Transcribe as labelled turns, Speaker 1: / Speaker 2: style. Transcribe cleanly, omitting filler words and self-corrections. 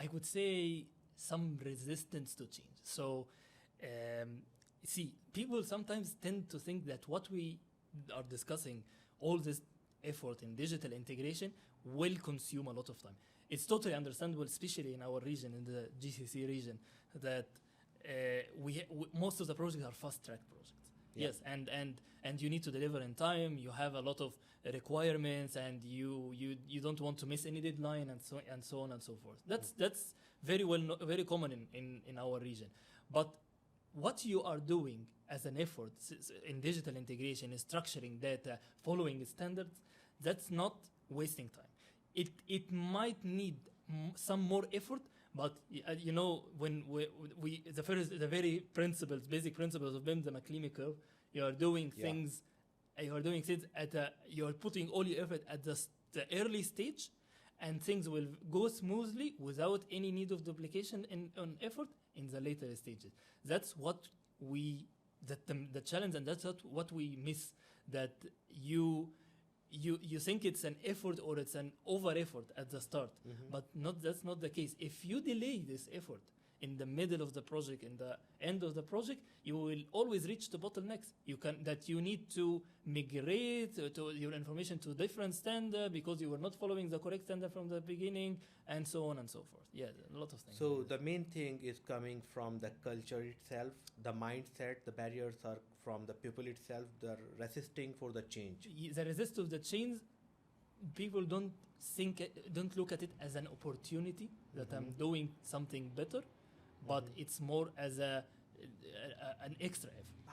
Speaker 1: I would say some resistance to change. So, see, people sometimes tend to think that what we are discussing, all this effort in digital integration, will consume a lot of time. It's totally understandable, especially in our region, in the GCC region, that most of the projects are fast-track projects.
Speaker 2: Yeah.
Speaker 1: Yes, and you need to deliver in time. You have a lot of requirements, and you don't want to miss any deadline, and so on and so forth. That's very common in our region. But what you are doing as an effort in digital integration is structuring data, following standards. That's not wasting time. It might need some more effort, but when the very basic principles of BIM, the McLeamy curve, you are doing things you are putting all your effort at the early stage, and things will go smoothly without any need of duplication on effort in the later stages. That's what the challenge, and that's what we miss, that you think it's an effort or it's an over effort at the start, but that's not the case. If you delay this effort in the middle of the project, in the end of the project, you will always reach the bottlenecks. You need to migrate to your information to different standard because you were not following the correct standard from the beginning, and so on and so forth. Yeah, a lot of things.
Speaker 2: So the main thing is coming from the culture itself, the mindset. The barriers are from the people itself. They're resisting for the change.
Speaker 1: The resist of the change, people don't look at it as an opportunity that I'm doing something better, but it's more as an extra effort.